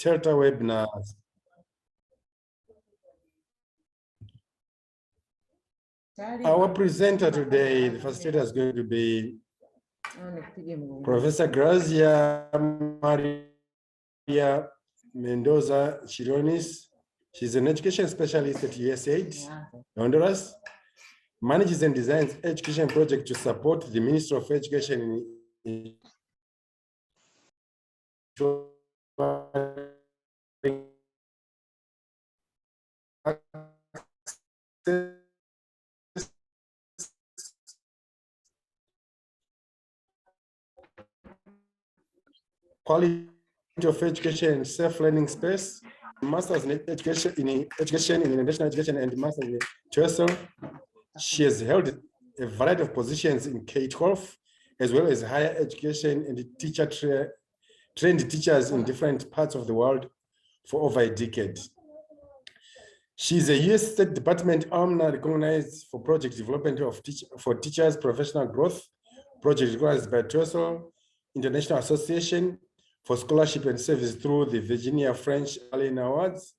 TELTA webinars. Our presenter today, the facilitator, is going to be Professor Grazzia Mendoza Chironis. She's an education specialist at USAID, Honduras, manages and designs education projects to support the Ministry of Education in quality of education and safe learning space, master's in education in international education and master's in TESOL. She has held a variety of positions in K-12 as well as higher education and trained teachers in different parts of the world for over a decade. She's a U.S. State Department alumna recognized for project development for teachers' professional growth, project recognized by TESOL International Association for Scholarship and Service through the Virginia French Allen Awards.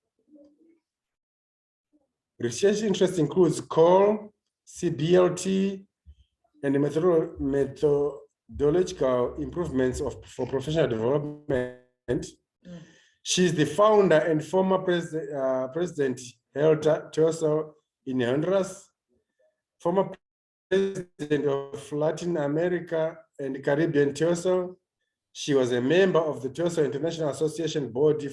Research interests includes COL, CBLT, and methodological improvements for professional development. She's the founder and former president TESOL in Honduras, former president of Latin America and Caribbean TESOL. She was a member of the TESOL International Association Board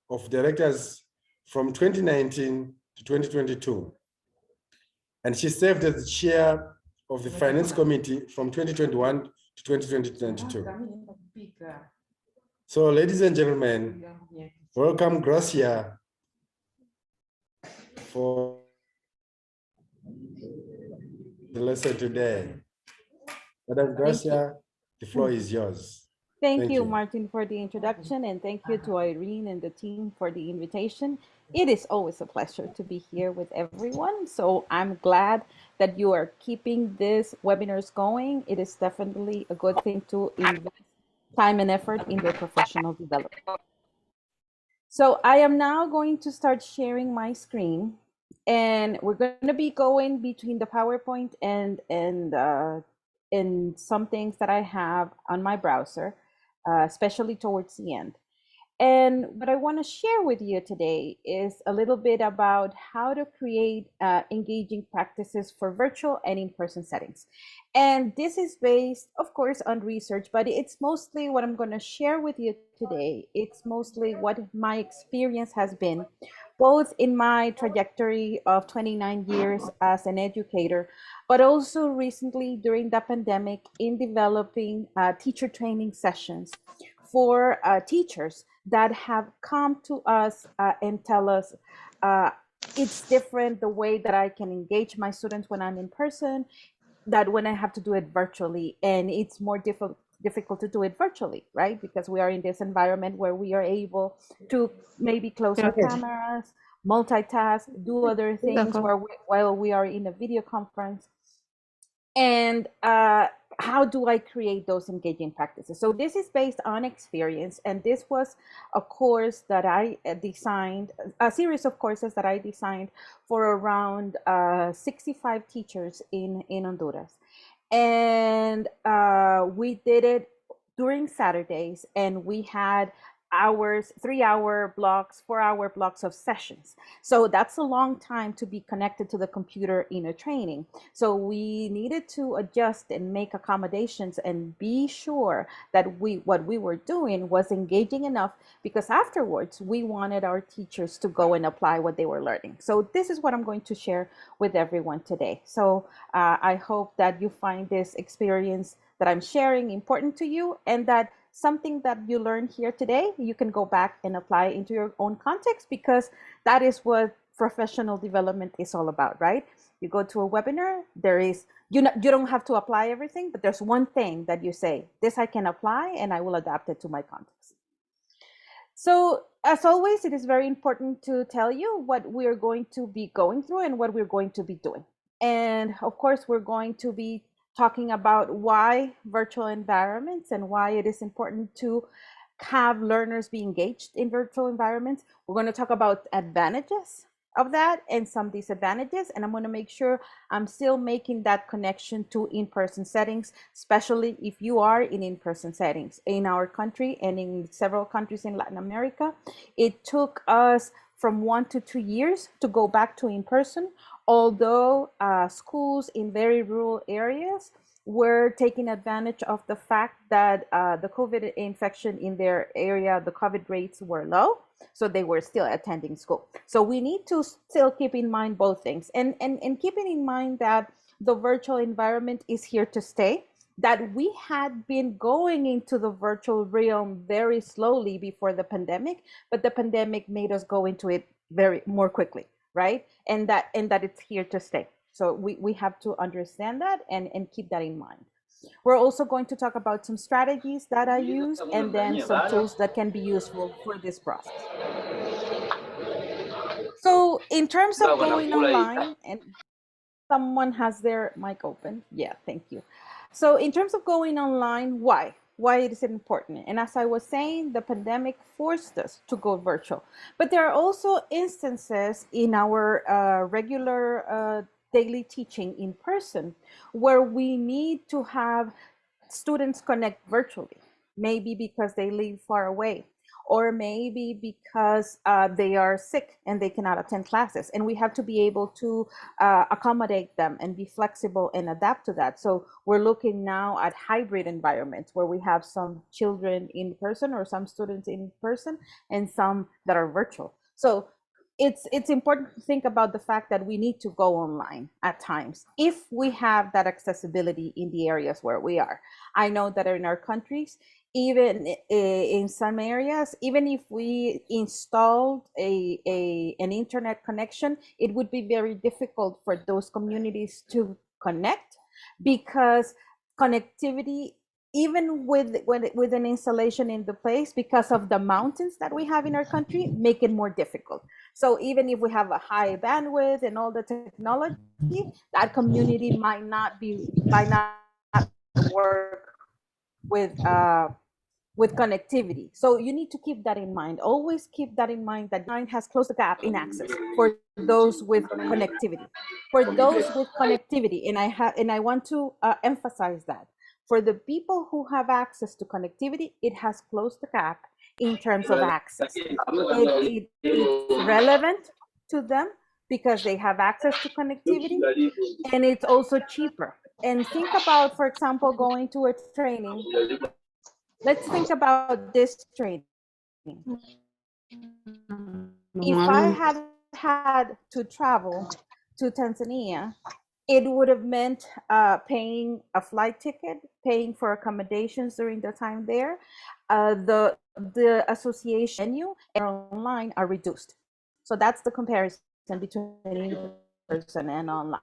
of Directors from 2019 to 2022. And she served as the chair of the Finance Committee from 2021 to 2022. So, ladies and gentlemen, welcome Grazzia for the lesson today. Madam Grazzia, the floor is yours. Thank you, Martin, for the introduction, and thank you to Irene and the team for the invitation. It is always a pleasure to be here with everyone. So I'm glad that you are keeping these webinars going. It is definitely a good thing to invest time and effort in their professional development. So I am now going to start sharing my screen, and we're going to be going between the PowerPoint and some things that I have on my browser, especially towards the end. And what I want to share with you today is a little bit about how to create engaging practices for virtual and in-person settings. And this is based, of course, on research, but it's mostly what I'm going to share with you today. It's mostly what my experience has been, both in my trajectory of 29 years as an educator, but also recently during the pandemic in developing teacher training sessions for teachers that have come to us and tell us it's different the way that I can engage my students when I'm in person, that when I have to do it virtually, and it's more difficult to do it virtually, right? Because we are in this environment where we are able to maybe close our cameras, multitask, do other things while we are in a video conference. And how do I create those engaging practices? So this is based on experience, and this was a course that I designed, a series of courses that I designed for around 65 teachers in Honduras. And we did it during Saturdays, and we had hours, 3-hour blocks, 4-hour blocks of sessions. So that's a long time to be connected to the computer in a training. So we needed to adjust and make accommodations and be sure that what we were doing was engaging enough, because afterwards we wanted our teachers to go and apply what they were learning. So this is what I'm going to share with everyone today. So I hope that you find this experience that I'm sharing important to you, and that something that you learn here today, you can go back and apply into your own context, because that is what professional development is all about, right? You go to a webinar, there is, you don't have to apply everything, but there's one thing that you say, this I can apply and I will adapt it to my context. So as always, it is very important to tell you what we're going to be going through and what we're going to be doing. And of course, we're going to be talking about why virtual environments and why it is important to have learners be engaged in virtual environments. We're going to talk about advantages of that and some disadvantages. And I'm going to make sure I'm still making that connection to in-person settings, especially if you are in in-person settings in our country and in several countries in Latin America. It took us from 1 to 2 years to go back to in-person, although schools in very rural areas were taking advantage of the fact that the COVID infection in their area, the COVID rates were low, so they were still attending school. So we need to still keep in mind both things, and keeping in mind that the virtual environment is here to stay, that we had been going into the virtual realm very slowly before the pandemic, but the pandemic made us go into it very more quickly, right? And that it's here to stay. So we have to understand that and keep that in mind. We're also going to talk about some strategies that I use and then some tools that can be useful for this process. So in terms of going online, and someone has their mic open. Yeah, thank you. So in terms of going online, why? Why is it important? And as I was saying, the pandemic forced us to go virtual. But there are also instances in our regular daily teaching in person where we need to have students connect virtually, maybe because they live far away, or maybe because they are sick and they cannot attend classes. And we have to be able to accommodate them and be flexible and adapt to that. So we're looking now at hybrid environments where we have some children in person or some students in person and some that are virtual. So it's important to think about the fact that we need to go online at times if we have that accessibility in the areas where we are. I know that in our countries, even in some areas, even if we installed an internet connection, it would be very difficult for those communities to connect, because connectivity, even with an installation in the place, because of the mountains that we have in our country, make it more difficult. So even if we have a high bandwidth and all the technology, that community might not work with connectivity. So you need to keep that in mind. Always keep that in mind, that Nine has closed the gap in access for those with connectivity. For those with connectivity, and I want to emphasize that for the people who have access to connectivity, it has closed the gap in terms of access. It's relevant to them because they have access to connectivity, and it's also cheaper. And think about, for example, going to a training. Let's think about this training. If I had had to travel to Tanzania, it would have meant paying a flight ticket, paying for accommodations during the time there. The association menu and online are reduced. So that's the comparison between in person and online.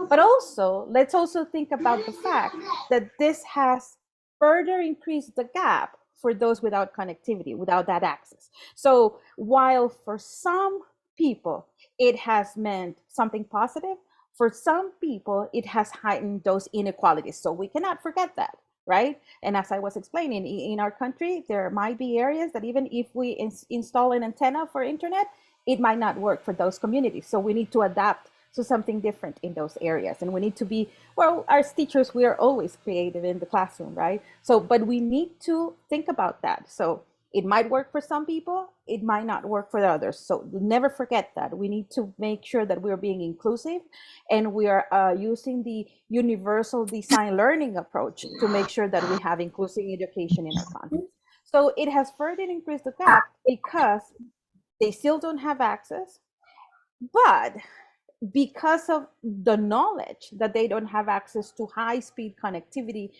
But also, let's also think about the fact that this has further increased the gap for those without connectivity, without that access. So while for some people it has meant something positive, for some people it has heightened those inequalities. So we cannot forget that, right? And as I was explaining, in our country, there might be areas that even if we install an antenna for internet, it might not work for those communities. So we need to adapt to something different in those areas. And we need to be, well, as teachers, we are always creative in the classroom, right? So, but we need to think about that. So it might work for some people, it might not work for others. So never forget that. We need to make sure that we're being inclusive and we are using the universal design learning approach to make sure that we have inclusive education in our content. So it has further increased the gap because they still don't have access, but because of the knowledge that they don't have access to high-speed connectivity,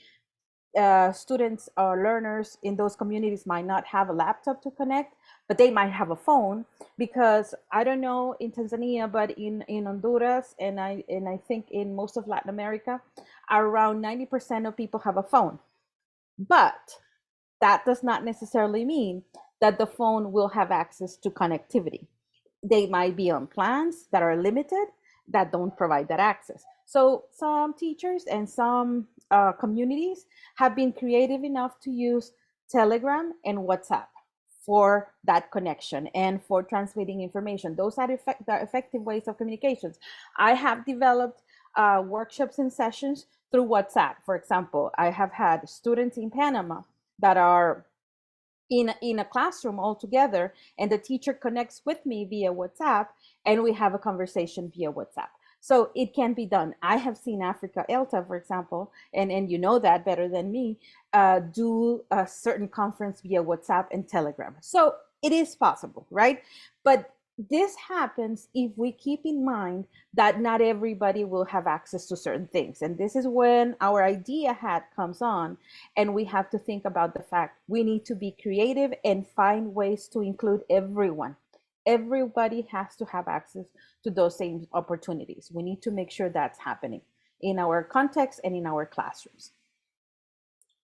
students or learners in those communities might not have a laptop to connect, but they might have a phone, because I don't know in Tanzania, but in Honduras and I think in most of Latin America, around 90% of people have a phone. But that does not necessarily mean that the phone will have access to connectivity. They might be on plans that are limited, that don't provide that access. So some teachers and some communities have been creative enough to use Telegram, and WhatsApp for that connection and for transmitting information. Those are the effective ways of communications. I have developed workshops and sessions through WhatsApp. For example, I have had students in Panama that are in a classroom all together, and the teacher connects with me via WhatsApp, and we have a conversation via WhatsApp. So it can be done. I have seen Africa ELTA, for example, and you know that better than me, do a certain conference via WhatsApp and Telegram. So it is possible, right? But this happens if we keep in mind that not everybody will have access to certain things. And this is when our idea hat comes on, and we have to think about the fact we need to be creative and find ways to include everyone. Everybody has to have access to those same opportunities. We need to make sure that's happening in our context and in our classrooms.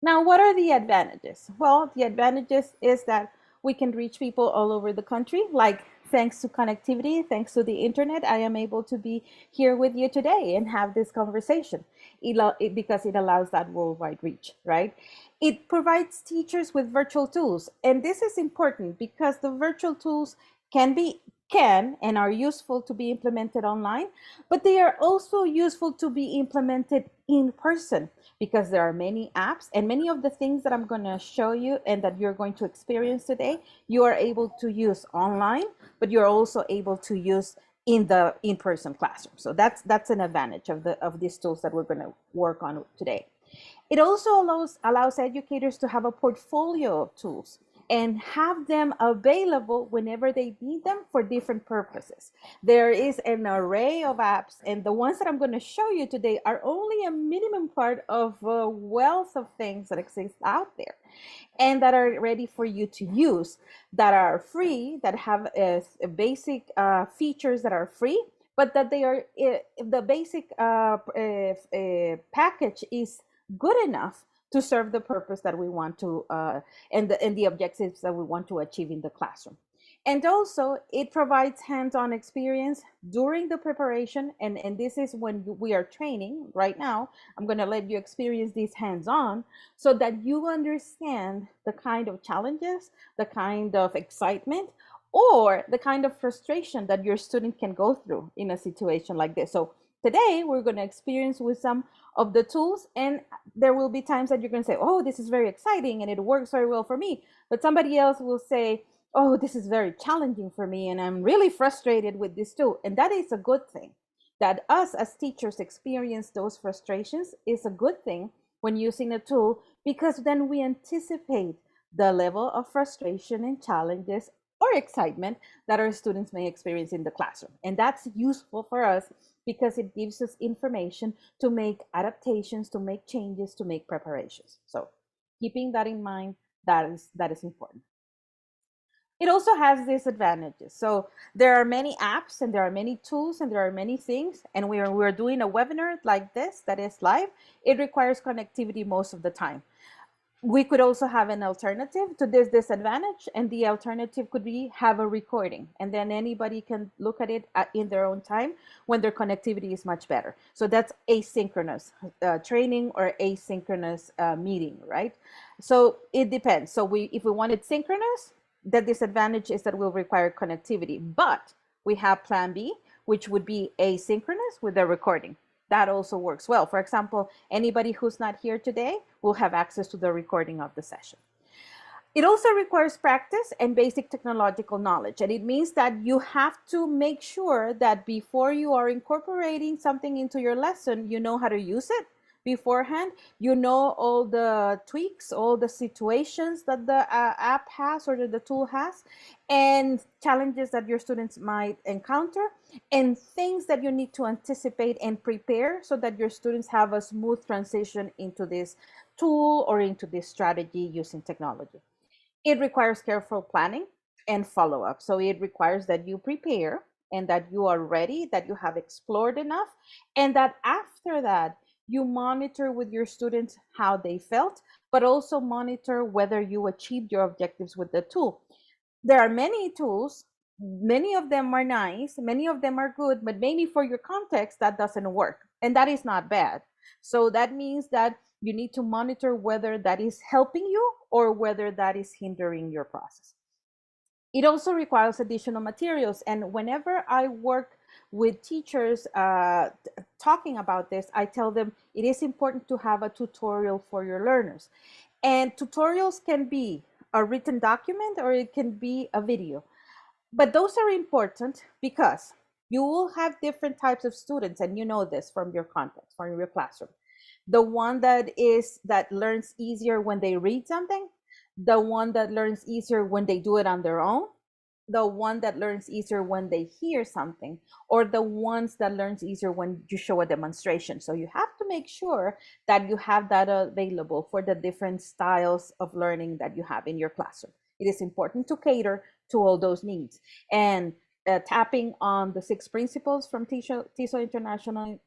Now, what are the advantages? Well, the advantages is that we can reach people all over the country. Like, thanks to connectivity, thanks to the internet, I am able to be here with you today and have this conversation because it allows that worldwide reach, right? It provides teachers with virtual tools. And this is important because the virtual tools can and are useful to be implemented online, but they are also useful to be implemented in person, because there are many apps, and many of the things that I'm going to show you and that you're going to experience today, you are able to use online, but you're also able to use in the in-person classroom. So that's an advantage of these tools that we're going to work on today. It also allows educators to have a portfolio of tools and have them available whenever they need them for different purposes. There is an array of apps, and the ones that I'm going to show you today are only a minimum part of a wealth of things that exist out there and that are ready for you to use, that are free, that have basic features that are free, but that they are the basic package is good enough to serve the purpose that we want to and the objectives that we want to achieve in the classroom. And also, it provides hands-on experience during the preparation, and this is when we are training right now. I'm going to let you experience these hands-on so that you understand the kind of challenges, the kind of excitement, or the kind of frustration that your student can go through in a situation like this. So today, we're going to experience with some of the tools, and there will be times that you're going to say, oh, this is very exciting and it works very well for me. But somebody else will say, oh, this is very challenging for me and I'm really frustrated with this tool. And that is a good thing. That us as teachers experience those frustrations is a good thing when using a tool, because then we anticipate the level of frustration and challenges or excitement that our students may experience in the classroom. And that's useful for us because it gives us information to make adaptations, to make changes, to make preparations. So keeping that in mind, that is important. It also has these advantages. So there are many apps and there are many tools and there are many things. And we're doing a webinar like this that is live. It requires connectivity most of the time. We could also have an alternative to this disadvantage, and the alternative could be have a recording, and then anybody can look at it in their own time when their connectivity is much better. So that's asynchronous training or asynchronous meeting, right? So it depends. So if we want it synchronous, the disadvantage is that we'll require connectivity, but we have plan B, which would be asynchronous with the recording. That also works well. For example, anybody who's not here today will have access to the recording of the session. It also requires practice and basic technological knowledge. And it means that you have to make sure that before you are incorporating something into your lesson, you know how to use it beforehand. You know all the tweaks, all the situations that the app has or that the tool has, and challenges that your students might encounter, and things that you need to anticipate and prepare so that your students have a smooth transition into this tool or into this strategy using technology. It requires careful planning and follow-up. So it requires that you prepare and that you are ready, that you have explored enough, and that after that, you monitor with your students how they felt, but also monitor whether you achieved your objectives with the tool. There are many tools, many of them are nice, many of them are good, but maybe for your context, that doesn't work. And that is not bad. So that means that you need to monitor whether that is helping you or whether that is hindering your process. It also requires additional materials. And whenever I work with teachers talking about this, I tell them it is important to have a tutorial for your learners. And tutorials can be a written document or it can be a video. But those are important because you will have different types of students, and you know this from your context, from your classroom. The one that learns easier when they read something, the one that learns easier when they do it on their own, the one that learns easier when they hear something, or the ones that learns easier when you show a demonstration. So you have to make sure that you have that available for the different styles of learning that you have in your classroom. It is important to cater to all those needs. And tapping on the 6 principles from TESOL International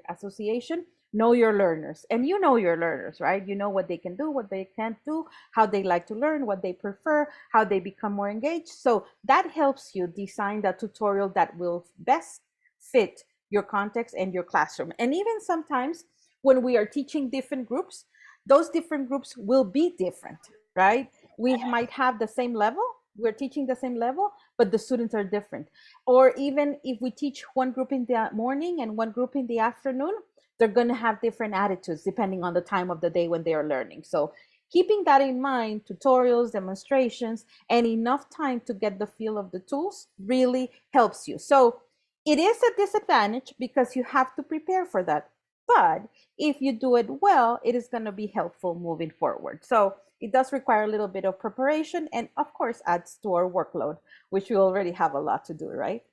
Association, know your learners. And you know your learners, right? You know what they can do, what they can't do, how they like to learn, what they prefer, how they become more engaged. So that helps you design that tutorial that will best fit your context and your classroom. And even sometimes when we are teaching different groups, those different groups will be different, right? We might have the same level, we're teaching the same level, but the students are different. Or even if we teach one group in the morning and one group in the afternoon, they're going to have different attitudes depending on the time of the day when they are learning. So keeping that in mind, tutorials, demonstrations, and enough time to get the feel of the tools really helps you. So it is a disadvantage because you have to prepare for that. But if you do it well, it is going to be helpful moving forward. So it does require a little bit of preparation and of course adds to our workload, which we already have a lot to do, right?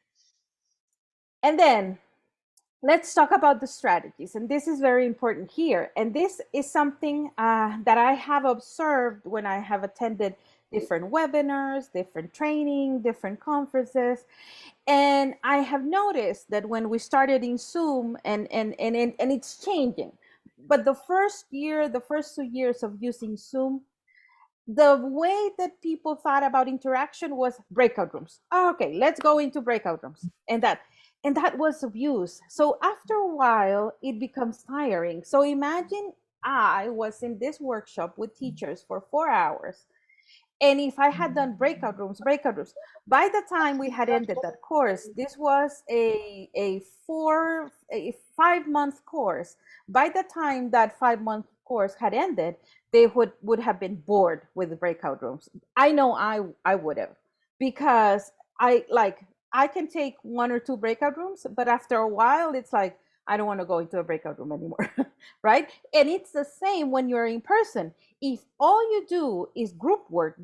And then let's talk about the strategies. And this is very important here. And this is something that I have observed when I have attended different webinars, different training, different conferences. And I have noticed that when we started in Zoom and it's changing, but the first 2 years of using Zoom, the way that people thought about interaction was breakout rooms. Oh, okay, let's go into breakout rooms. And that was abuse. So after a while, it becomes tiring. So imagine I was in this workshop with teachers for 4 hours. And if I had done breakout rooms, by the time we had ended that course, this was a 5-month course. By the time that 5-month course had ended, they would have been bored with the breakout rooms. I know I would have, because I can take 1 or 2 breakout rooms, but after a while it's like I don't want to go into a breakout room anymore, right? And it's the same when you're in person. If all you do is group work,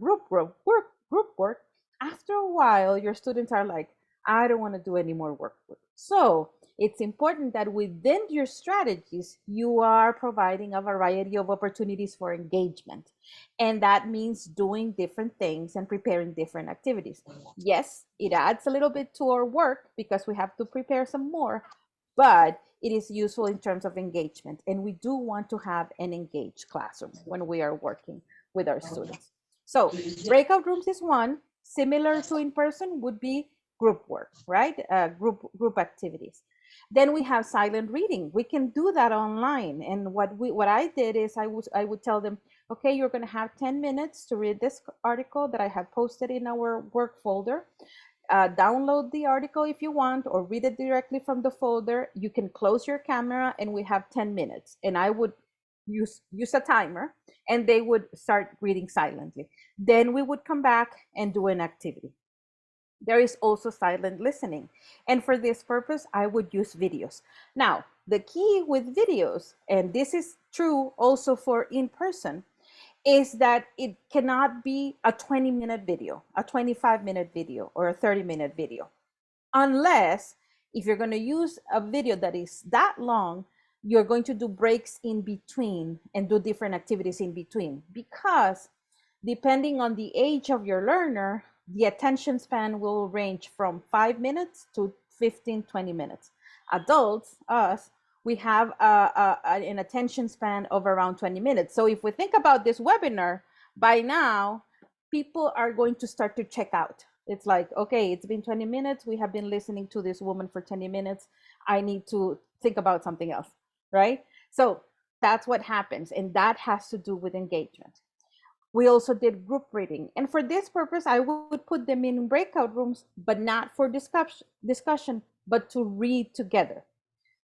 after a while your students are like, I don't want to do any more work. So it's important that within your strategies, you are providing a variety of opportunities for engagement. And that means doing different things and preparing different activities. Yes, it adds a little bit to our work because we have to prepare some more, but it is useful in terms of engagement. And we do want to have an engaged classroom when we are working with our students. So breakout rooms is one. Similar to in person would be group work, right? Group activities. Then we have silent reading. We can do that online. And what I did is I would tell them, okay, you're going to have 10 minutes to read this article that I have posted in our work folder. Download the article if you want, or read it directly from the folder. You can close your camera and we have 10 minutes. And I would use a timer and they would start reading silently. Then we would come back and do an activity. There is also silent listening. And for this purpose, I would use videos. Now, the key with videos, and this is true also for in-person, is that it cannot be a 20-minute video, a 25-minute video, or a 30-minute video. Unless, if you're going to use a video that is that long, you're going to do breaks in between and do different activities in between. Because depending on the age of your learner, the attention span will range from 5 minutes to 15, 20 minutes. Adults, us, we have an attention span of around 20 minutes. So if we think about this webinar, by now, people are going to start to check out. It's like, okay, it's been 20 minutes. We have been listening to this woman for 20 minutes. I need to think about something else, right? So That's what happens, and that has to do with engagement. We also did group reading, and for this purpose I would put them in breakout rooms, but not for discussion, but to read together.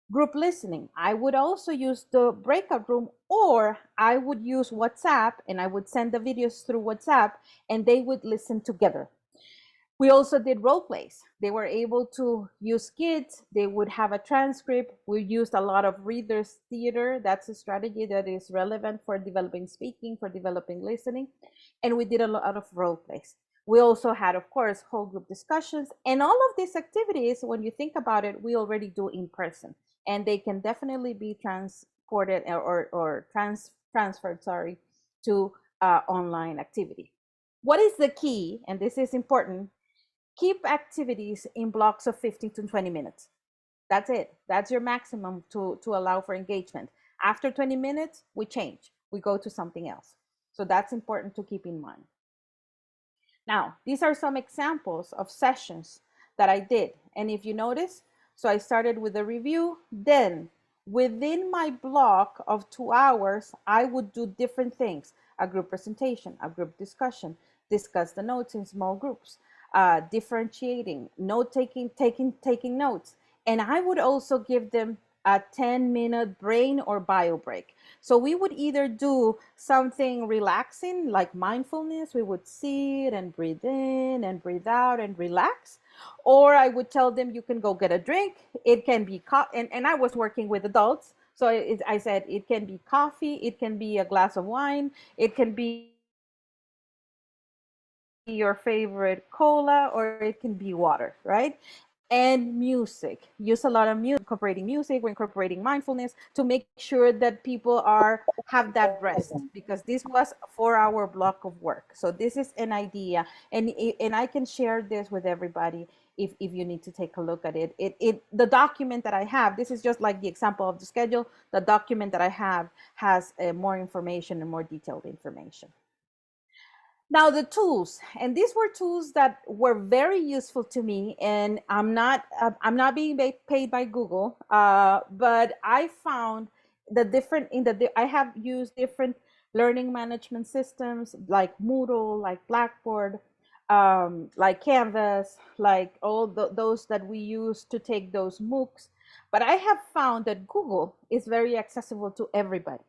Group listening, I would also use the breakout room, or I would use WhatsApp and I would send the videos through WhatsApp and they would listen together. We also did role plays. They were able to use skits. They would have a transcript. We used a lot of readers theater. That's a strategy that is relevant for developing speaking, for developing listening. And we did a lot of role plays. We also had, of course, whole group discussions. And all of these activities, when you think about it, we already do in person. And they can definitely be transported transferred, to online activity. What is the key? And this is important. Keep activities in blocks of 15 to 20 minutes. That's it. That's your maximum to allow for engagement. After 20 minutes, we change. We go to something else. So that's important to keep in mind. Now, these are some examples of sessions that I did. And if you notice, so I started with a review, then within my block of 2 hours, I would do different things: a group presentation, a group discussion, discuss the notes in small groups, differentiating, note taking notes. And I would also give them a 10-minute brain or bio break. So we would either do something relaxing like mindfulness, we would sit and breathe in and breathe out and relax. Or I would tell them, you can go get a drink. It can be and I was working with adults. So I said it can be coffee, it can be a glass of wine, it can be your favorite cola, or it can be water, right? And music. Use a lot of music, incorporating music, we're incorporating mindfulness to make sure that people have that rest, because this was a 4-hour block of work. So this is an idea, and I can share this with everybody if you need to take a look at it. The document that I have, this is just like the example of the schedule. The document that I have has more information and more detailed information. Now the tools, and these were tools that were very useful to me, and I'm not being paid by Google, but I found the different I have used different learning management systems like Moodle, like Blackboard, like Canvas, like all those that we use to take those MOOCs. But I have found that Google is very accessible to everybody.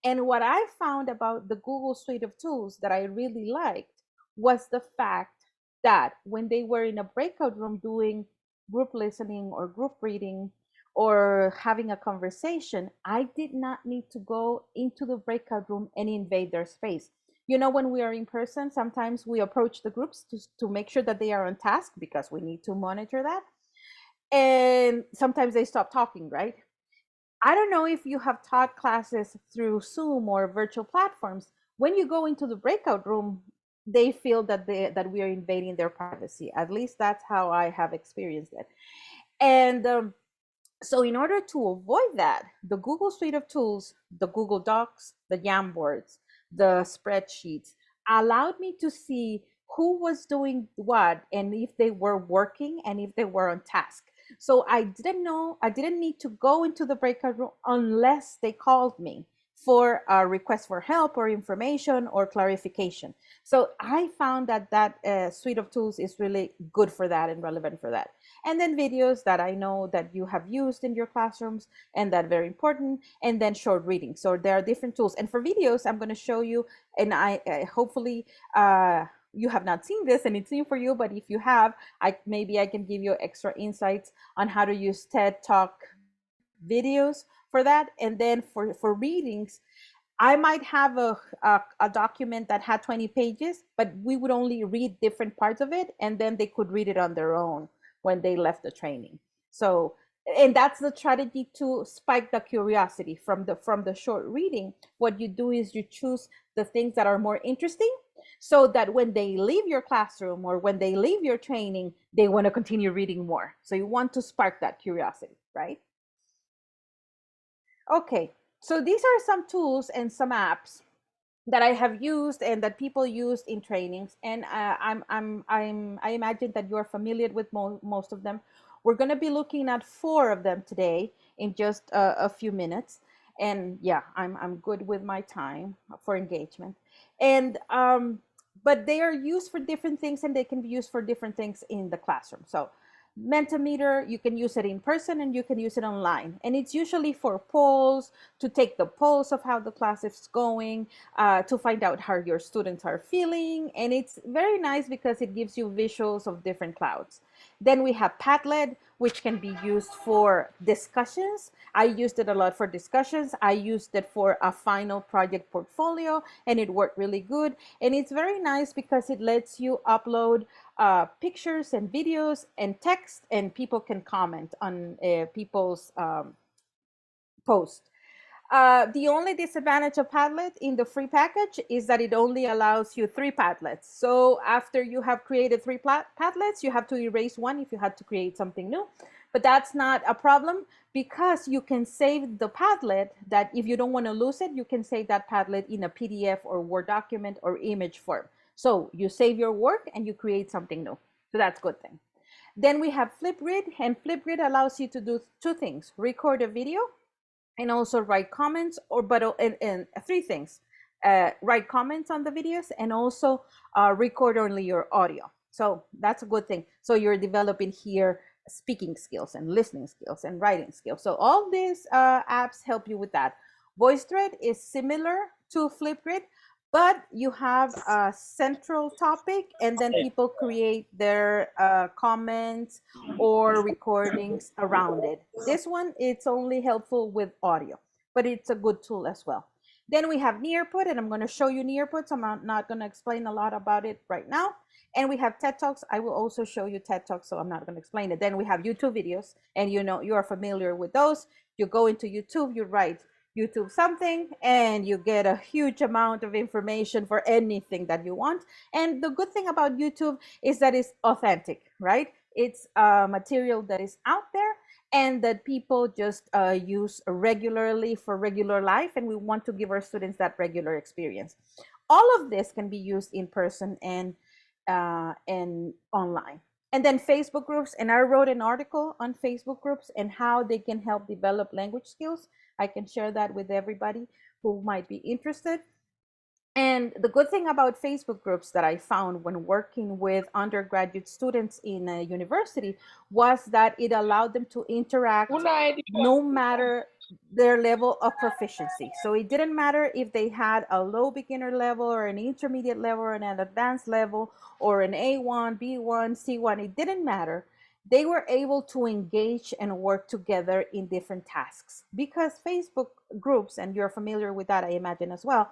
And what I found about the Google suite of tools that I really liked was the fact that when they were in a breakout room doing group listening or group reading or having a conversation, I did not need to go into the breakout room and invade their space. You know, when we are in person, sometimes we approach the groups to make sure that they are on task, because we need to monitor that. And sometimes they stop talking, right? I don't know if you have taught classes through Zoom or virtual platforms. When you go into the breakout room, they feel that we are invading their privacy. At least that's how I have experienced it. And so in order to avoid that, the Google suite of tools, the Google Docs, the Jamboards, the spreadsheets, allowed me to see who was doing what and if they were working and if they were on task. So I didn't need to go into the breakout room unless they called me for a request for help or information or clarification. So I found that suite of tools is really good for that and relevant for that. And then videos that I know that you have used in your classrooms, and that very important. And then short reading. So there are different tools. And for videos, I'm going to show you, and I hopefully you have not seen this and it's new for you, but if you have, maybe I can give you extra insights on how to use TED Talk videos for that. And then for readings, I might have a document that had 20 pages, but we would only read different parts of it, and then they could read it on their own when they left the training. So, and that's the strategy to spike the curiosity from the short reading. What you do is you choose the things that are more interesting, so that when they leave your classroom or when they leave your training, they want to continue reading more. So you want to spark that curiosity, right? Okay, so these are some tools and some apps that I have used and that people used in trainings, and I imagine that you are familiar with most of them. We're going to be looking at 4 of them today in just a few minutes, And yeah, I'm good with my time for engagement. And but they are used for different things, and they can be used for different things in the classroom. So Mentimeter, you can use it in person and you can use it online. And it's usually for polls, to take the pulse of how the class is going, to find out how your students are feeling. And it's very nice because it gives you visuals of different clouds. Then we have Padlet, which can be used for discussions. I used it a lot for discussions. I used it for a final project portfolio, and it worked really good. And it's very nice because it lets you upload pictures and videos and text, and people can comment on people's posts. The only disadvantage of Padlet in the free package is that it only allows you 3 Padlets. So after you have created 3 Padlets, you have to erase one if you had to create something new. But that's not a problem, because you can save the Padlet. That if you don't want to lose it, you can save that Padlet in a PDF or Word document or image form. So you save your work and you create something new. So that's a good thing. Then we have Flipgrid, and Flipgrid allows you to do 2 things: record a video and also write comments, or and 3 things: write comments on the videos, and also record only your audio. So that's a good thing. So you're developing here speaking skills and listening skills and writing skills. So all these apps help you with that. VoiceThread is similar to Flipgrid, but you have a central topic, and then people create their comments or recordings around it. This one, it's only helpful with audio, but it's a good tool as well. Then we have Nearput, and I'm going to show you Nearput, so I'm not going to explain a lot about it right now. And we have TED Talks. I will also show you TED Talks, so I'm not going to explain it. Then we have YouTube videos, and you know, you are familiar with those. You go into YouTube, you write YouTube something, and you get a huge amount of information for anything that you want. And the good thing about YouTube is that it's authentic, right? It's material that is out there and that people just use regularly for regular life, and we want to give our students that regular experience. All of this can be used in person and online. And then Facebook groups, and I wrote an article on Facebook groups and how they can help develop language skills. I can share that with everybody who might be interested. And the good thing about Facebook groups that I found when working with undergraduate students in a university was that it allowed them to interact no matter their level of proficiency. So it didn't matter if they had a low beginner level or an intermediate level or an advanced level or an A1, B1, C1, it didn't matter. They were able to engage and work together in different tasks, because Facebook groups, and you're familiar with that, I imagine as well,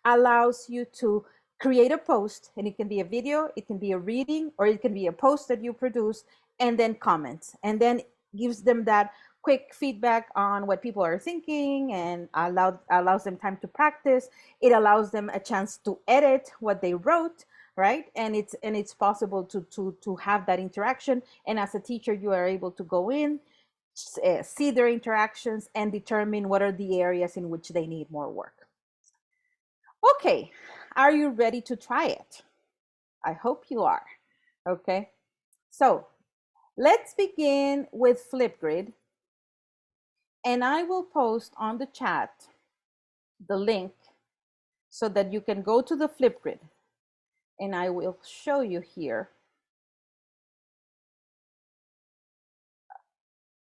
allows you to create a post, and it can be a video, it can be a reading, or it can be a post that you produce, and then comments, and then gives them that quick feedback on what people are thinking, and allows them time to practice. It allows them a chance to edit what they wrote, right? And it's possible to have that interaction. And as a teacher, you are able to go in, see their interactions, and determine what are the areas in which they need more work. Okay, are you ready to try it? I hope you are. Okay, so let's begin with Flipgrid, and I will post on the chat the link so that you can go to the Flipgrid, and I will show you here.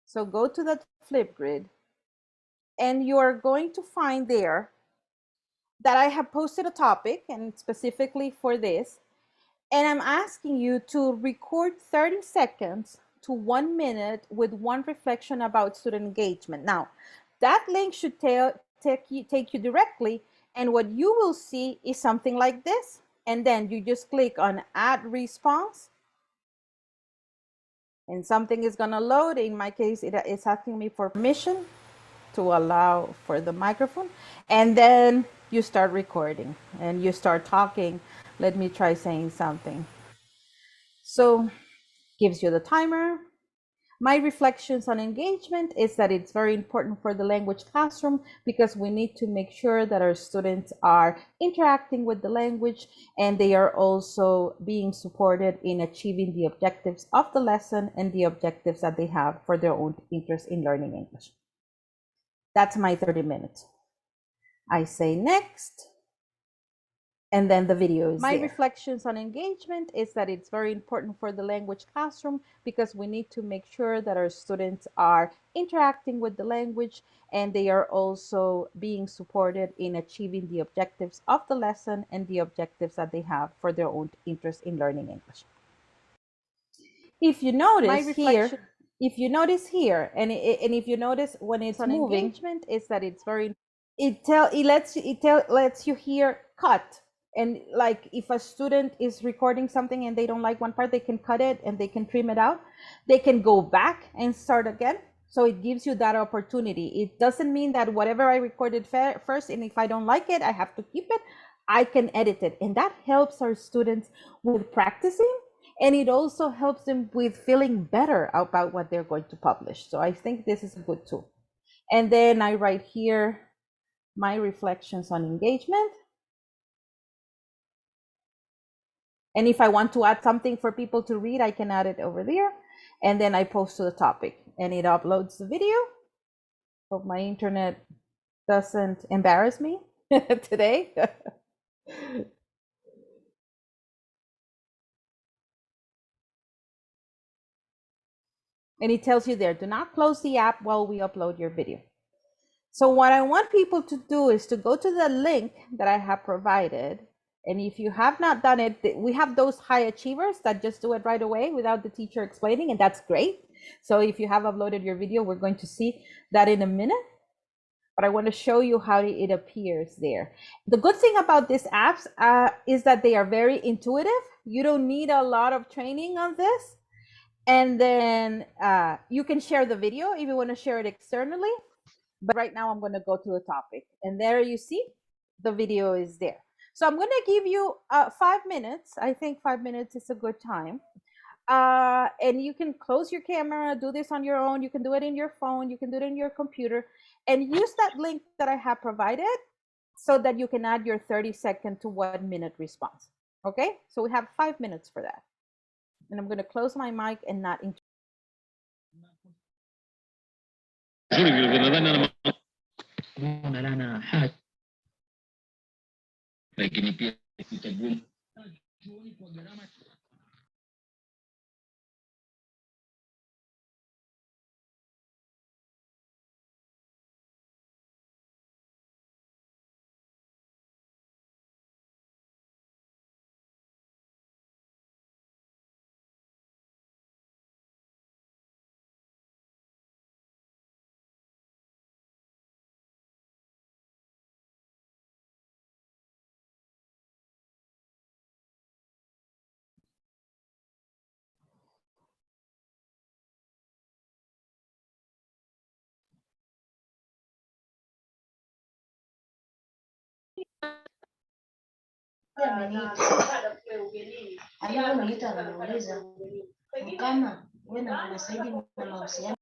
So go to that Flipgrid, and you are going to find there that I have posted a topic, and specifically for this, and I'm asking you to record 30 seconds to 1 minute with one reflection about student engagement. Now, that link should take you directly, and what you will see is something like this. And then you just click on add response, and something is going to load. In my case, it's asking me for permission to allow for the microphone, and then you start recording and you start talking. Let me try saying something. So gives you the timer. My reflections on engagement is that it's very important for the language classroom, because we need to make sure that our students are interacting with the language, and they are also being supported in achieving the objectives of the lesson and the objectives that they have for their own interest in learning English. That's my 30 minutes. I say next, and then the video is there. My reflections on engagement is that it's very important for the language classroom because we need to make sure that our students are interacting with the language and they are also being supported in achieving the objectives of the lesson and the objectives that they have for their own interest in learning English. If you notice here, and if you notice when it's on moving, engagement is that it's very, it lets you hear cut. And like if a student is recording something and they don't like one part, they can cut it and they can trim it out. They can go back and start again. So it gives you that opportunity. It doesn't mean that whatever I recorded first, and if I don't like it, I have to keep it. I can edit it. And that helps our students with practicing. And it also helps them with feeling better about what they're going to publish. So I think this is a good tool. And then I write here my reflections on engagement. And if I want to add something for people to read, I can add it over there. And then I post to the topic and it uploads the video. Hope my internet doesn't embarrass me today. And it tells you there, do not close the app while we upload your video. So what I want people to do is to go to the link that I have provided. And if you have not done it, we have those high achievers that just do it right away without the teacher explaining, and that's great. So if you have uploaded your video, we're going to see that in a minute. But I want to show you how it appears there. The good thing about these apps is that they are very intuitive. You don't need a lot of training on this. And then you can share the video if you want to share it externally. But right now I'm going to go to the topic. And there you see the video is there. So I'm going to give you 5 minutes. I think 5 minutes is a good time. And you can close your camera, do this on your own. You can do it in your phone. You can do it in your computer. And use that link that I have provided so that you can add your 30-second to 1 minute response. Okay? So we have 5 minutes for that. And I'm going to close my mic and not interrupt. Alivyoniita ananiuliza kama wewe na Mama Saidi mna mahusiano.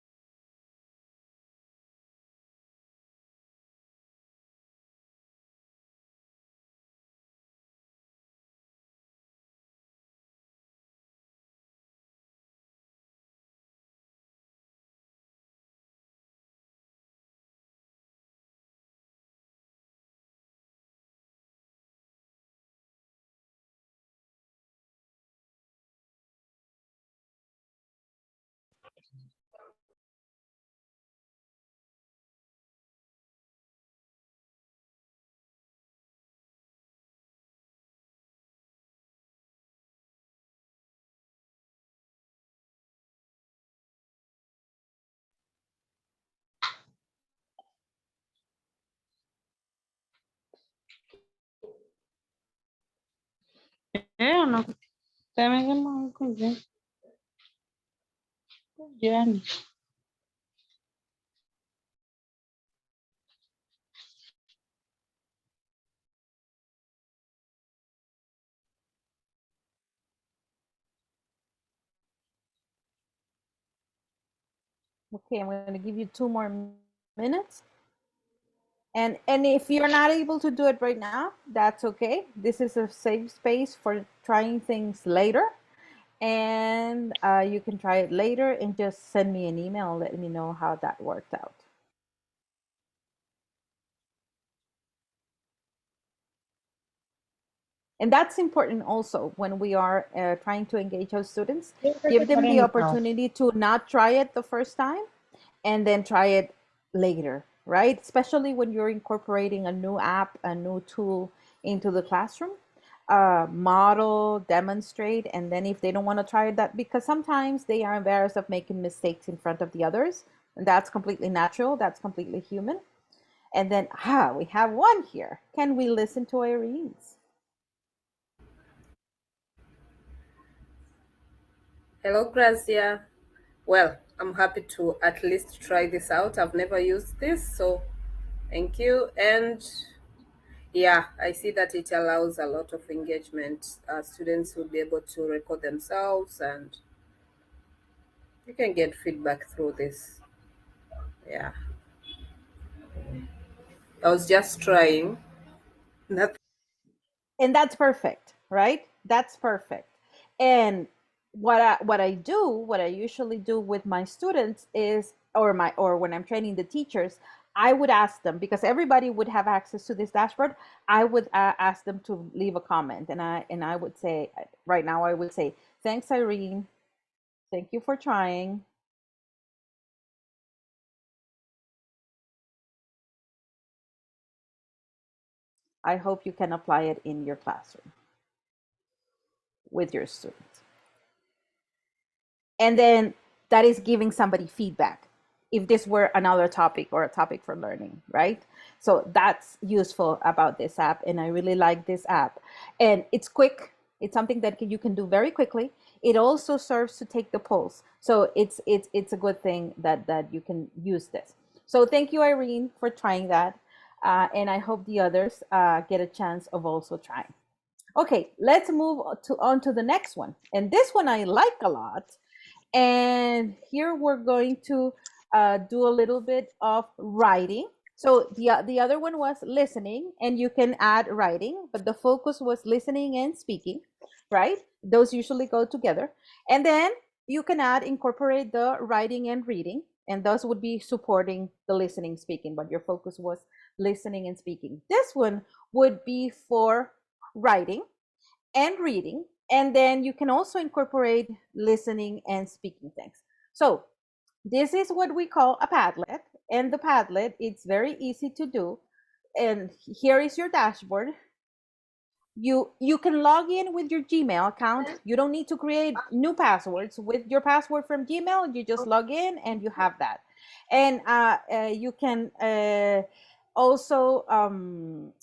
No, también muy contenta. Yani. Okay, I'm going to give you 2 more minutes. And if you're not able to do it right now, that's okay. This is a safe space for trying things later. And you can try it later and just send me an email and let me know how that worked out. And that's important also when we are trying to engage our students. Give them the opportunity to not try it the first time and then try it later, right? Especially when you're incorporating a new app, a new tool into the classroom. Model, demonstrate, and then if they don't want to try it, that because sometimes they are embarrassed of making mistakes in front of the others, and that's completely natural, that's completely human. And then, we have one here. Can we listen to Irene's? Hello, Grazzia. Well, I'm happy to at least try this out. I've never used this, so thank you. And yeah, I see that it allows a lot of engagement. Students will be able to record themselves and you can get feedback through this. Yeah, I was just trying. Nothing. And that's perfect, right? That's perfect. And what I usually do with my students is, or when I'm training the teachers, I would ask them, because everybody would have access to this dashboard. I would ask them to leave a comment, and I would say, right now I would say, thanks, Irene, thank you for trying. I hope you can apply it in your classroom with your students. And then that is giving somebody feedback if this were another topic or a topic for learning, right? So that's useful about this app, and I really like this app. And it's quick. It's something that you can do very quickly. It also serves to take the pulse. So it's a good thing that you can use this. So thank you, Irene, for trying that. And I hope the others get a chance of also trying. Okay, let's move on to the next one. And this one I like a lot. And here we're going to do a little bit of writing. So the other one was listening, and you can add writing, but the focus was listening and speaking, right? Those usually go together. And then you can incorporate the writing and reading, and those would be supporting the listening, speaking, but your focus was listening and speaking. This one would be for writing and reading, and then you can also incorporate listening and speaking things. So this is what we call a Padlet, and the Padlet, it's very easy to do. And here is your dashboard. You can log in with your Gmail account. You don't need to create new passwords. With your password from Gmail, you just log in and you have that. And you can also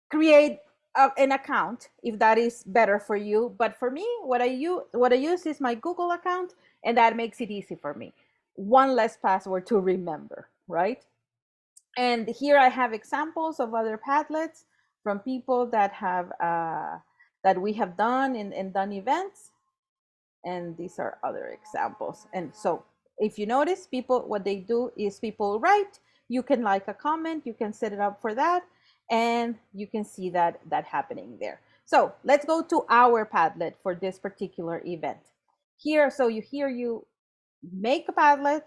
create an account if that is better for you. But for me, what I use is my Google account, and that makes it easy for me. One less password to remember, right? And here I have examples of other Padlets from people that have that we have done and done events. And these are other examples. And so if you notice, people, what they do is people write. You can like a comment, you can set it up for that, and you can see that happening there. So let's go to our Padlet for this particular event. Here, so you make a Padlet,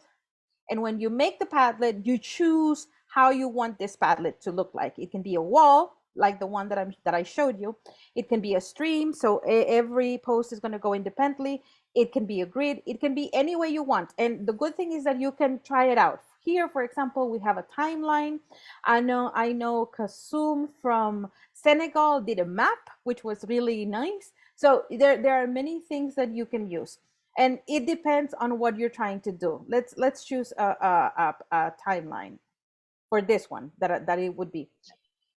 and when you make the Padlet, you choose how you want this Padlet to look like. It can be a wall, like the one that I showed you. It can be a stream, so every post is going to go independently. It can be a grid. It can be any way you want. And the good thing is that you can try it out. Here, for example, we have a timeline. I know Kasum from Senegal did a map, which was really nice. So there are many things that you can use, and it depends on what you're trying to do. Let's choose a timeline for this one that it would be.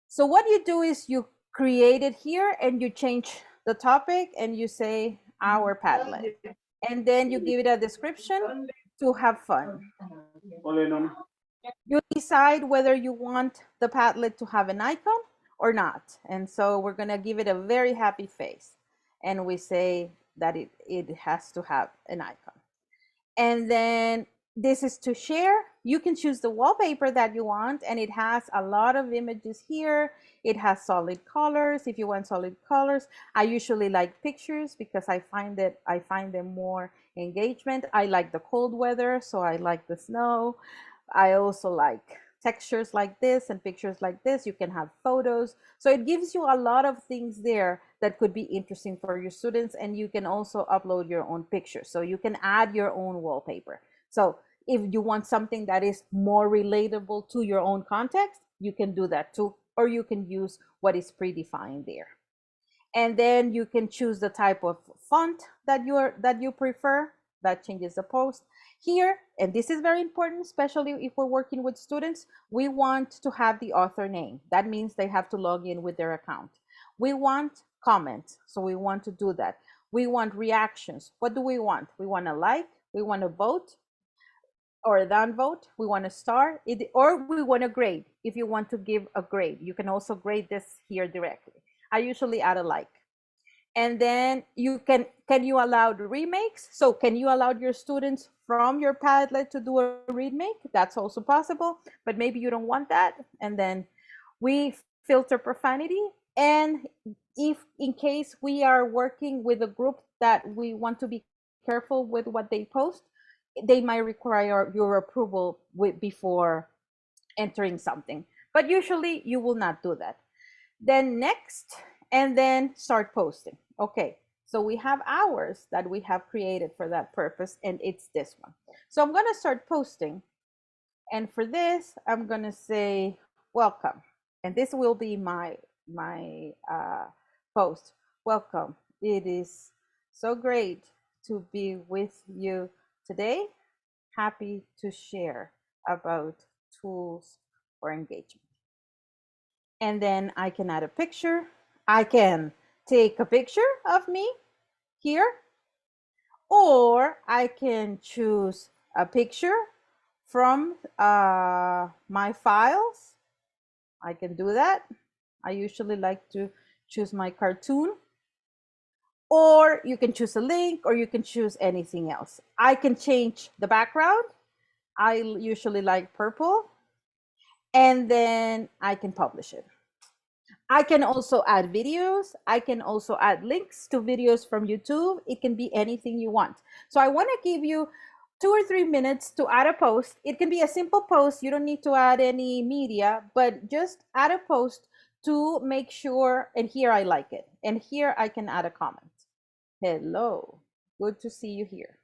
So what you do is you create it here, and you change the topic, and you say our Padlet, and then you give it a description to have fun. You decide whether you want the Padlet to have an icon or not. And so we're going to give it a very happy face, and we say that it has to have an icon. And then this is to share. You can choose the wallpaper that you want, and it has a lot of images here. It has solid colors if you want solid colors. I usually like pictures because I find them more engagement. I like the cold weather, so I like the snow. I also like textures like this and pictures like this. You can have photos. So it gives you a lot of things there that could be interesting for your students. And you can also upload your own pictures. So you can add your own wallpaper. So if you want something that is more relatable to your own context, you can do that too. Or you can use what is predefined there. And then you can choose the type of font that you prefer. That changes the post here. And this is very important, especially if we're working with students. We want to have the author name. That means they have to log in with their account. We want comments, so we want to do that. We want reactions. What do we want? We want a like, we want a vote or a downvote, we want a star, or we want a grade. If you want to give a grade, you can also grade this here directly. I usually add a like. And then you can you allow remakes? So can you allow your students from your Padlet to do a remake? That's also possible, but maybe you don't want that. And then we filter profanity. And if in case we are working with a group that we want to be careful with what they post, they might require your approval before entering something. But usually you will not do that. Then next, and then start posting. Okay, so we have hours that we have created for that purpose, and it's this one. So I'm gonna start posting. And for this, I'm gonna say welcome. And this will be my post. Welcome. It is so great to be with you today. Happy to share about tools for engagement. And then I can add a picture. I can take a picture of me here, or I can choose a picture from my files. I can do that. I usually like to choose my cartoon, or you can choose a link, or you can choose anything else. I can change the background. I usually like purple, and then I can publish it. I can also add videos. I can also add links to videos from YouTube. It can be anything you want. So I want to give you 2 or 3 minutes to add a post. It can be a simple post. You don't need to add any media, but just add a post to make sure. And here I like it. And here I can add a comment. Hello, good to see you here.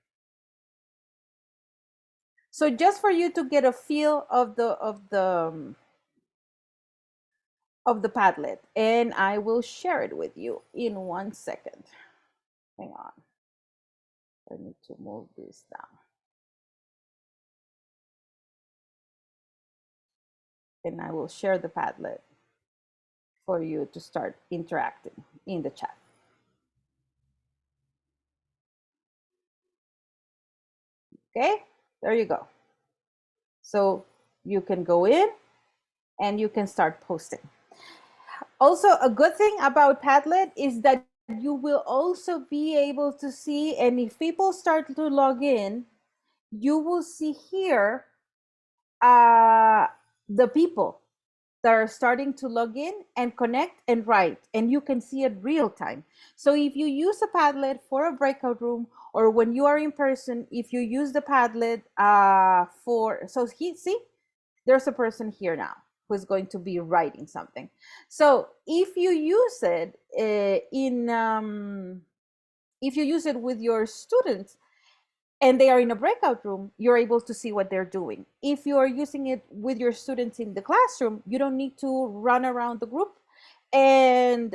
So just for you to get a feel of the Padlet, and I will share it with you in 1 second. Hang on. I need to move this down. And I will share the Padlet for you to start interacting in the chat. Okay, there you go. So you can go in and you can start posting. Also, a good thing about Padlet is that you will also be able to see, and if people start to log in, you will see here the people that are starting to log in and connect and write, and you can see it real time. So if you use a Padlet for a breakout room, or when you are in person, if you use the Padlet see, there's a person here now who's going to be writing something. So if you use it if you use it with your students and they are in a breakout room, you're able to see what they're doing. If you are using it with your students in the classroom, you don't need to run around the group and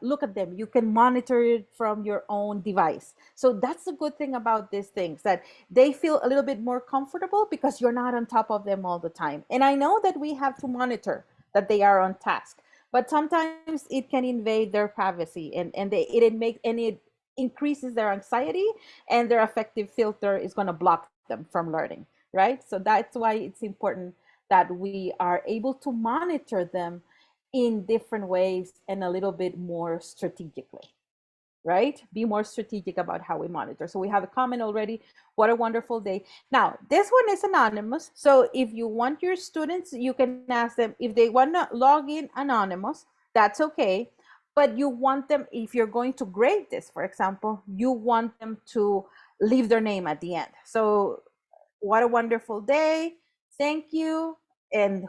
look at them. You can monitor it from your own device. So that's the good thing about these things, that they feel a little bit more comfortable because you're not on top of them all the time. And I know that we have to monitor that they are on task, but sometimes it can invade their privacy, and it increases their anxiety, and their affective filter is going to block them from learning, right? So that's why it's important that we are able to monitor them in different ways and a little bit more strategically, right? Be more strategic about how we monitor. So we have a comment already. What a wonderful day. Now, this one is anonymous. So if you want your students, you can ask them if they want to log in anonymous, that's okay. But you want them, if you're going to grade this, for example, you want them to leave their name at the end. So what a wonderful day. Thank you. and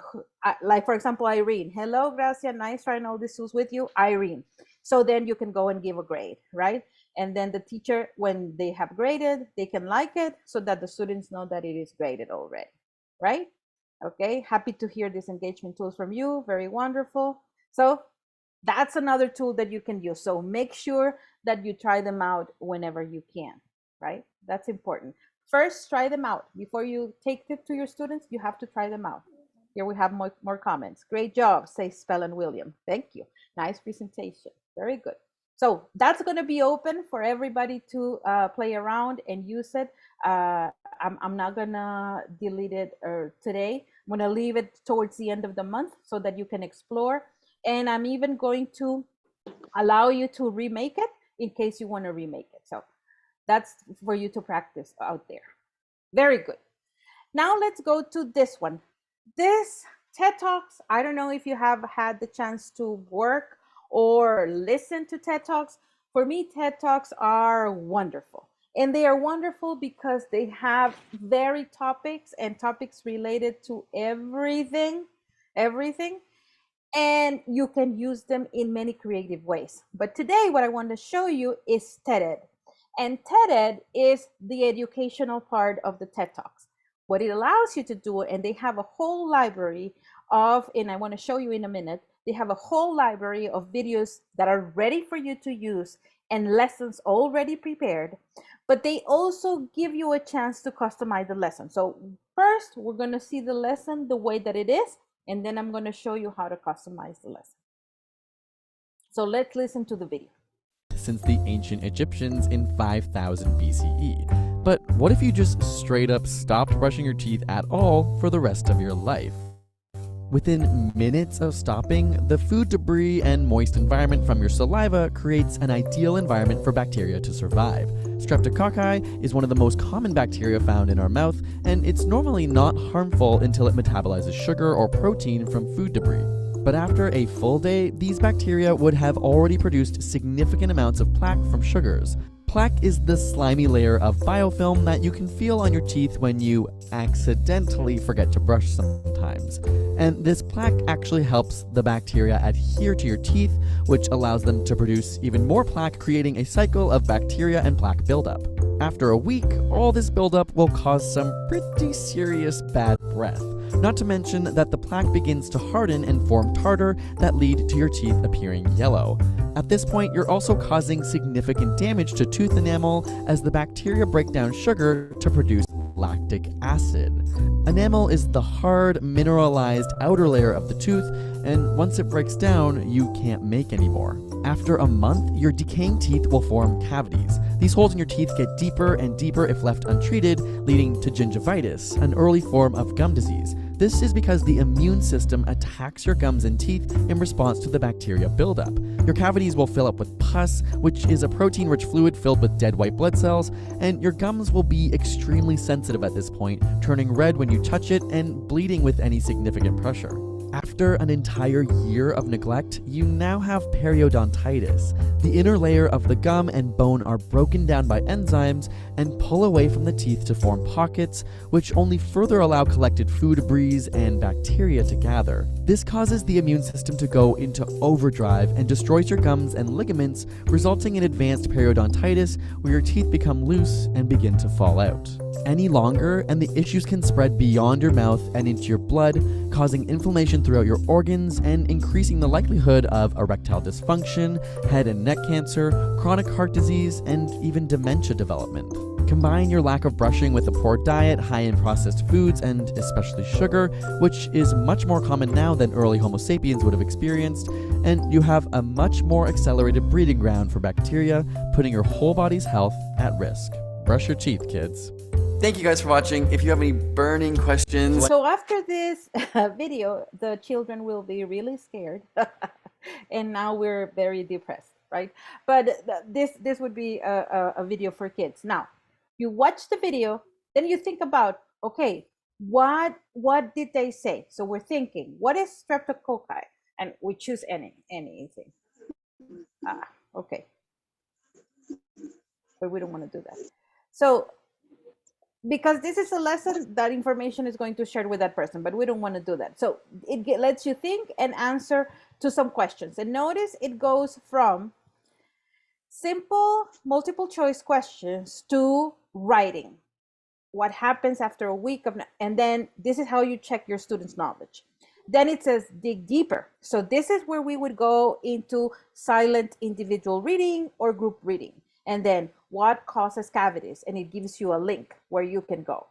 like for example, Irene, hello Gracia, nice trying all these tools with you, Irene. So then you can go and give a grade, right? And then the teacher, when they have graded, they can like it so that the students know that it is graded already, right? Okay, happy to hear these engagement tools from you, very wonderful. So that's another tool that you can use. So make sure that you try them out whenever you can, right? That's important. First, try them out. Before you take it to your students, you have to try them out. Here we have more comments. Great job, say Spell and William. Thank you. Nice presentation. Very good. So that's going to be open for everybody to play around and use it. I'm not going to delete it today. I'm going to leave it towards the end of the month so that you can explore. And I'm even going to allow you to remake it in case you want to remake it. So that's for you to practice out there. Very good. Now let's go to this one. This TED Talks, I don't know if you have had the chance to work or listen to TED Talks. For me, TED Talks are wonderful. And they are wonderful because they have varied topics and topics related to everything. And you can use them in many creative ways. But today, what I want to show you is TED-Ed. And TED-Ed is the educational part of the TED Talks. What it allows you to do, and they have a whole library of, and I want to show you in a minute, they have a whole library of videos that are ready for you to use and lessons already prepared, but they also give you a chance to customize the lesson. So first, we're going to see the lesson the way that it is, and then I'm going to show you how to customize the lesson. So let's listen to the video. Since the ancient Egyptians in 5000 BCE. But what if you just straight up stopped brushing your teeth at all for the rest of your life? Within minutes of stopping, the food debris and moist environment from your saliva creates an ideal environment for bacteria to survive. Streptococci is one of the most common bacteria found in our mouth, and it's normally not harmful until it metabolizes sugar or protein from food debris. But after a full day, these bacteria would have already produced significant amounts of plaque from sugars. Plaque is the slimy layer of biofilm that you can feel on your teeth when you accidentally forget to brush sometimes. And this plaque actually helps the bacteria adhere to your teeth, which allows them to produce even more plaque, creating a cycle of bacteria and plaque buildup. After a week, all this buildup will cause some pretty serious bad breath. Not to mention that the plaque begins to harden and form tartar that lead to your teeth appearing yellow. At this point, you're also causing significant damage to tooth enamel as the bacteria break down sugar to produce lactic acid. Enamel is the hard, mineralized outer layer of the tooth, and once it breaks down, you can't make any more. After a month, your decaying teeth will form cavities. These holes in your teeth get deeper and deeper if left untreated, leading to gingivitis, an early form of gum disease. This is because the immune system attacks your gums and teeth in response to the bacteria buildup. Your cavities will fill up with pus, which is a protein-rich fluid filled with dead white blood cells, and your gums will be extremely sensitive at this point, turning red when you touch it and bleeding with any significant pressure. After an entire year of neglect, you now have periodontitis. The inner layer of the gum and bone are broken down by enzymes and pull away from the teeth to form pockets, which only further allow collected food debris and bacteria to gather. This causes the immune system to go into overdrive and destroys your gums and ligaments, resulting in advanced periodontitis, where your teeth become loose and begin to fall out. Any longer, and the issues can spread beyond your mouth and into your blood, causing inflammation throughout your organs and increasing the likelihood of erectile dysfunction, head and neck cancer, chronic heart disease, and even dementia development. Combine your lack of brushing with a poor diet, high in processed foods, and especially sugar, which is much more common now than early Homo sapiens would have experienced, and you have a much more accelerated breeding ground for bacteria, putting your whole body's health at risk. Brush your teeth, kids. Thank you guys for watching. If you have any burning questions, So after this video, the children will be really scared. And now we're very depressed, right? But this would be a video for kids. Now, you watch the video, then you think about, okay, what did they say? So we're thinking, what is streptococci? And we choose anything. Okay. But we don't want to do that. So because this is a lesson, that information is going to share with that person, but we don't want to do that. So it lets you think and answer to some questions. And notice it goes from simple multiple choice questions to writing. What happens after a week of, and then this is how you check your students' knowledge. Then it says dig deeper. So this is where we would go into silent individual reading or group reading. And then what causes cavities? And it gives you a link where you can go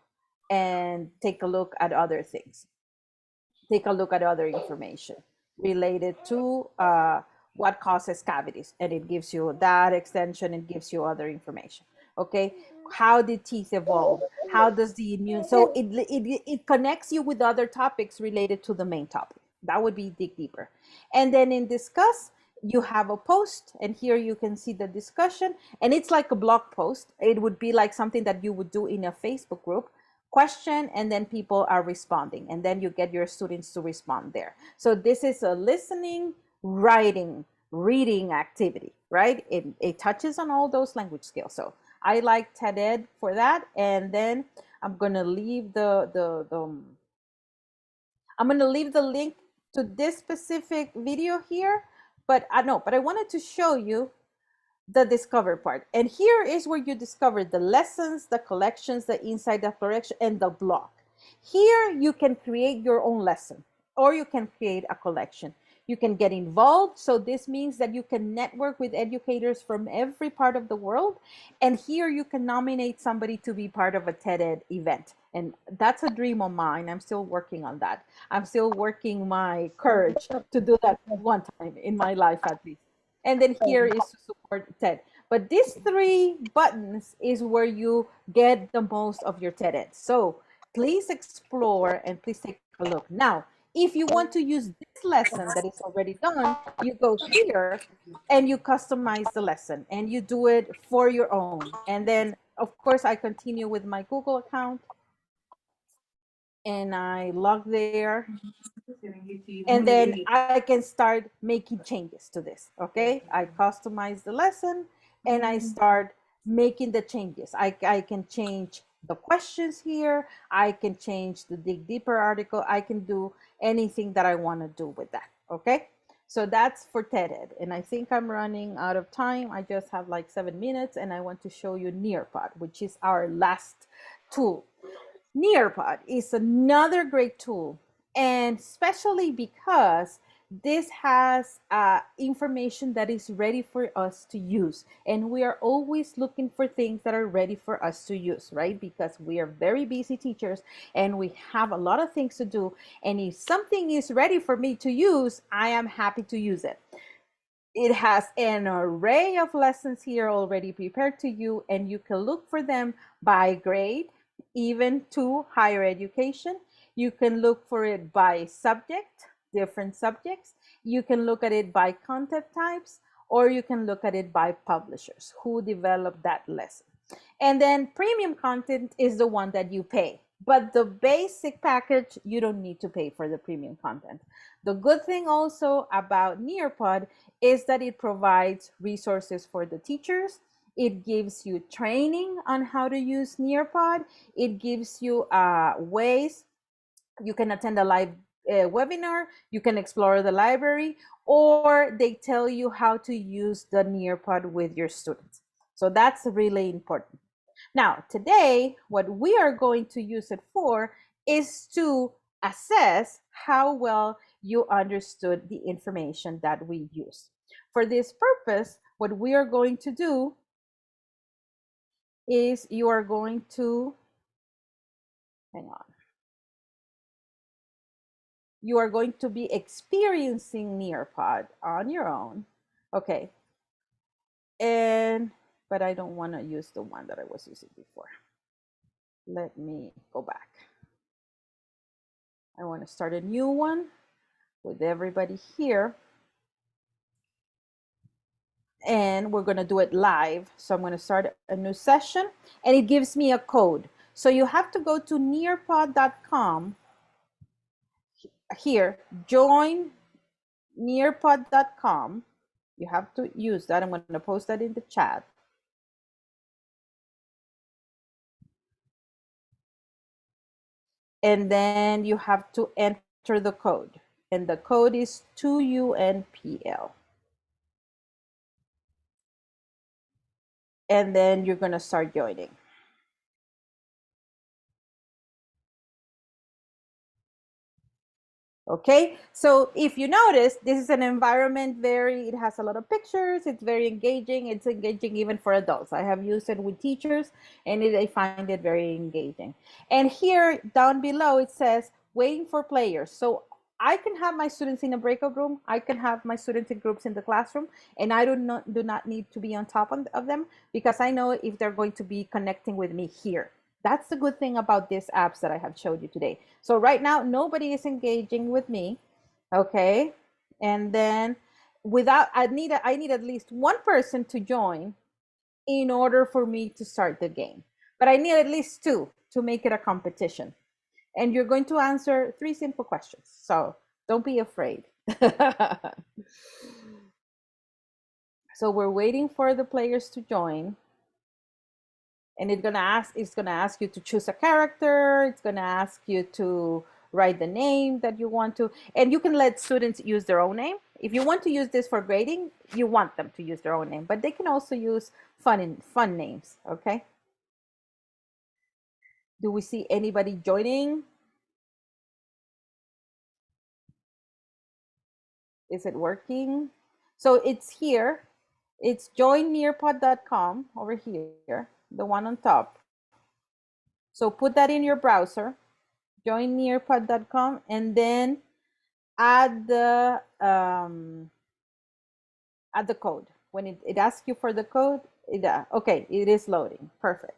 and take a look at other things. Take a look at other information related to what causes cavities. And it gives you that extension, it gives you other information. Okay, how did teeth evolve? How does the immune, so it connects you with other topics related to the main topic. That would be dig deeper. And then in discuss, you have a post, and here you can see the discussion, and it's like a blog post. It would be like something that you would do in a Facebook group. Question, and then people are responding, and then you get your students to respond there. So this is a listening, writing, reading activity, right? It touches on all those language skills. So I like TED Ed for that. And then I'm gonna leave I'm gonna leave the link to this specific video here, but I wanted to show you the discover part. And here is where you discover the lessons, the collections, the inside the collection, and the blog. Here you can create your own lesson, or you can create a collection. You can get involved. So this means that you can network with educators from every part of the world. And here you can nominate somebody to be part of a TED Ed event. And that's a dream of mine. I'm still working on that. I'm still working my courage to do that one time in my life at least. And then here is to support TED. But these 3 buttons is where you get the most of your TED Ed. So please explore and please take a look. Now, if you want to use this lesson that is already done, you go here and you customize the lesson and you do it for your own. And then, of course, I continue with my Google account and I log there. And then I can start making changes to this. Okay, I customize the lesson and I start making the changes. I can change the questions here. I can change the dig deeper article. I can do anything that I want to do with that. Okay, so that's for TED Ed. And I think I'm running out of time. I just have like 7 minutes, and I want to show you Nearpod, which is our last tool. Nearpod is another great tool, and especially because this has information that is ready for us to use. And we are always looking for things that are ready for us to use, right? Because we are very busy teachers and we have a lot of things to do. And if something is ready for me to use, I am happy to use it. It has an array of lessons here already prepared to you, and you can look for them by grade, even to higher education. You can look for it by subject, different subjects. You can look at it by content types, or you can look at it by publishers who developed that lesson. And then premium content is the one that you pay. But the basic package, you don't need to pay for the premium content. The good thing also about Nearpod is that it provides resources for the teachers. It gives you training on how to use Nearpod. It gives you ways. You can attend a live webinar, you can explore the library, or they tell you how to use the Nearpod with your students. So that's really important. Now, today, what we are going to use it for is to assess how well you understood the information that we use. For this purpose, what we are going to do is you are going to, hang on. You are going to be experiencing Nearpod on your own. Okay. But I don't want to use the one that I was using before. Let me go back. I want to start a new one with everybody here. And we're going to do it live. So I'm going to start a new session, and it gives me a code. So you have to go to nearpod.com. Here, join nearpod.com. You have to use that. I'm going to post that in the chat. and then you have to enter the code. And the code is 2UNPL. And then you're going to start joining. Okay, so if you notice, this is an environment it has a lot of pictures, it's very engaging, it's engaging even for adults. I have used it with teachers and they find it very engaging. And here down below it says waiting for players. So I can have my students in a breakout room, I can have my students in groups in the classroom, and I do not need to be on top of them because I know if they're going to be connecting with me here. That's the good thing about these apps that I have showed you today. So right now, nobody is engaging with me, okay? And then I need at least one person to join in order for me to start the game. But I need at least two to make it a competition. And you're going to answer 3 simple questions. So don't be afraid. So we're waiting for the players to join. And it's gonna ask you to choose a character. It's gonna ask you to write the name that you want to, and you can let students use their own name. If you want to use this for grading, you want them to use their own name, but they can also use fun names, okay? Do we see anybody joining? Is it working? So it's here. It's joinnearpod.com over here, the one on top. So put that in your browser, joinnearpod.com, and then add the code. When it asks you for the code, okay, it is loading. Perfect.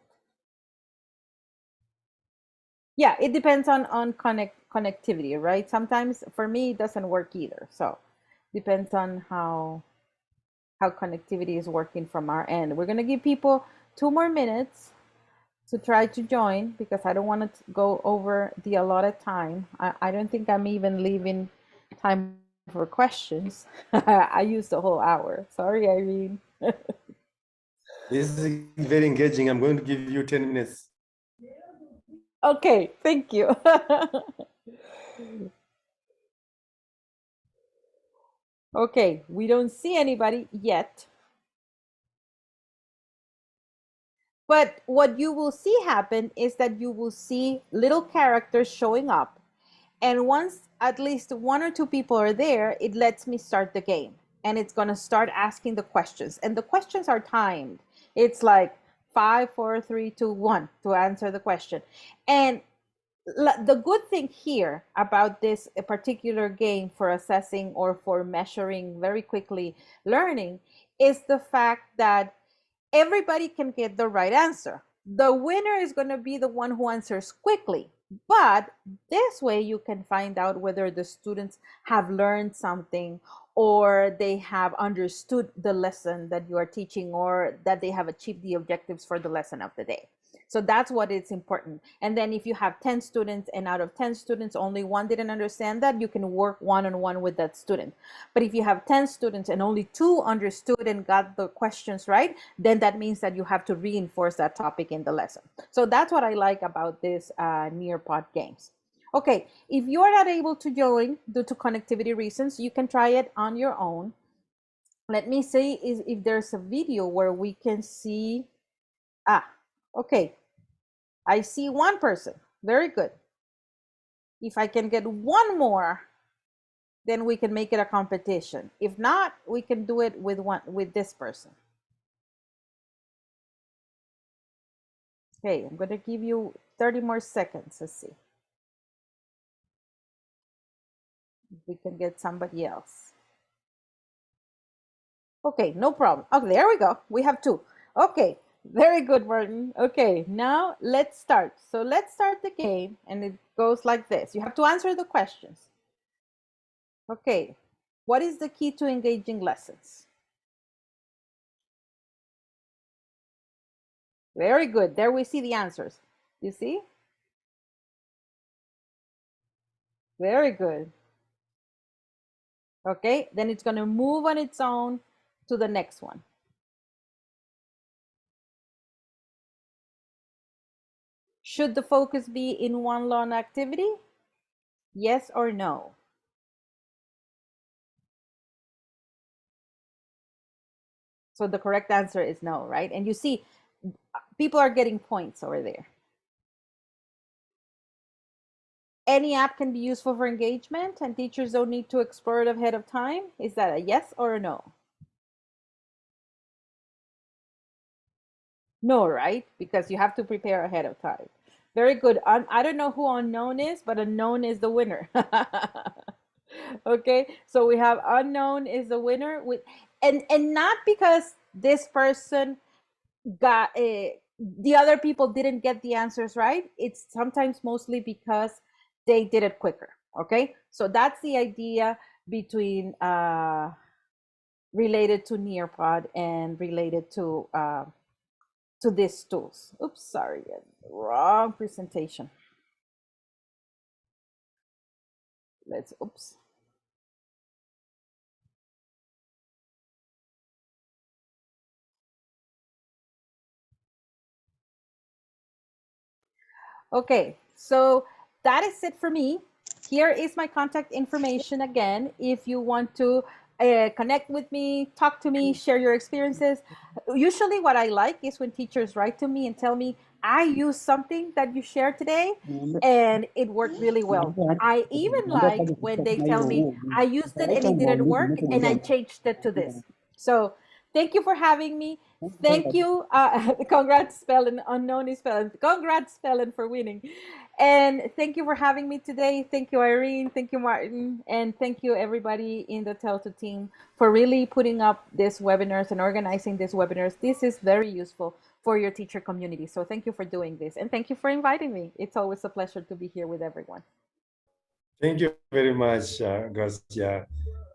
Yeah, it depends on connectivity, right? Sometimes for me it doesn't work either. So depends on how connectivity is working from our end. We're gonna give people 2 more minutes to try to join because I don't want to go over the allotted time. I don't think I'm even leaving time for questions. I used the whole hour. Sorry, Irene. This is very engaging. I'm going to give you 10 minutes. Okay, thank you. Okay, we don't see anybody yet. But what you will see happen is that you will see little characters showing up. And once at least 1 or 2 people are there, it lets me start the game. And it's going to start asking the questions. And the questions are timed. It's like 5, 4, 3, 2, 1 to answer the question. And the good thing here about this particular game for assessing or for measuring very quickly learning is the fact that everybody can get the right answer. The winner is going to be the one who answers quickly. But this way you can find out whether the students have learned something or they have understood the lesson that you are teaching or that they have achieved the objectives for the lesson of the day. So that's what is important. And then if you have 10 students and out of 10 students, only 1 didn't understand that, you can work one-on-one with that student. But if you have 10 students and only 2 understood and got the questions right, then that means that you have to reinforce that topic in the lesson. So that's what I like about this Nearpod games. Okay, if you are not able to join due to connectivity reasons, you can try it on your own. Let me see if there's a video where we can see. Okay. I see 1 person. Very good. If I can get 1 more, then we can make it a competition. If not, we can do it with this person. Okay, I'm going to give you 30 more seconds. Let's see if we can get somebody else. Okay, no problem. Okay, there we go. We have 2. Okay, very good, Martin. Okay, now let's start. So let's start the game, and it goes like this. You have to answer the questions. Okay, what is the key to engaging lessons? Very good. There we see the answers. You see? Very good. Okay, then it's going to move on its own to the next one. Should the focus be in one long activity? Yes or no? So the correct answer is no, right? And you see, people are getting points over there. Any app can be useful for engagement and teachers don't need to explore it ahead of time. Is that a yes or a no? No, right? Because you have to prepare ahead of time. Very good. I don't know who unknown is, but unknown is the winner. Okay, so we have unknown is the winner with, and not because this person got the other people didn't get the answers right. It's sometimes mostly because they did it quicker. Okay, so that's the idea between related to Nearpod and related to these tools. Oops, sorry, wrong presentation. Oops. Okay, so that is it for me. Here is my contact information again. If you want to connect with me, talk to me, share your experiences. Usually what I like is when teachers write to me and tell me, I used something that you shared today and it worked really well. I even like when they tell me, I used it and it didn't work and I changed it to this. So thank you for having me. Thank you. Congrats, Spellen. Unknown is Spellen. Congrats, Spellen, for winning. And thank you for having me today. Thank you, Irene. Thank you, Martin. And thank you, everybody in the TELTA team, for really putting up these webinars and organizing these webinars. This is very useful for your teacher community. So thank you for doing this. And thank you for inviting me. It's always a pleasure to be here with everyone. Thank you very much, Grazzia.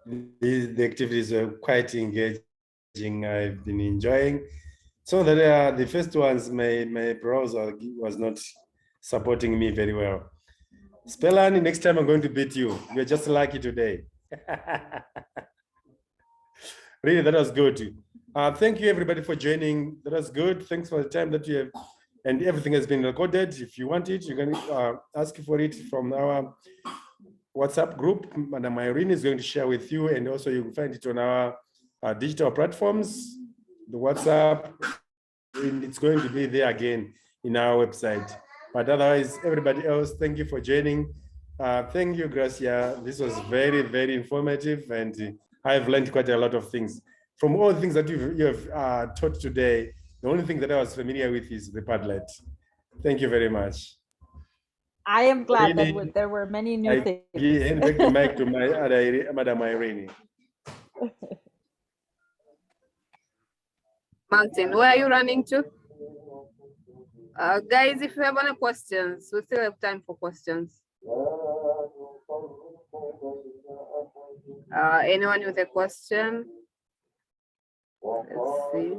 The activities were quite engaging. I've been enjoying. So that the first ones, my browser was not supporting me very well. Spellan, next time I'm going to beat you. You're just lucky today. Really, that was good. Thank you, everybody, for joining. That was good. Thanks for the time that you have. And everything has been recorded. If you want it, you can ask for it from our WhatsApp group. Madam Irene is going to share with you, and also you can find it on our digital platforms, the WhatsApp, and it's going to be there again in our website. But otherwise, everybody else, thank you for joining. Thank you, Grazzia. This was very, very informative, and I've learned quite a lot of things. From all the things that you have taught today, the only thing that I was familiar with is the Padlet. Thank you very much. I am glad that there were many new things. Hand back the mic to Madam Irene. Martin, where are you running to? Guys, if you have any questions, we still have time for questions. Anyone with a question? Let's see.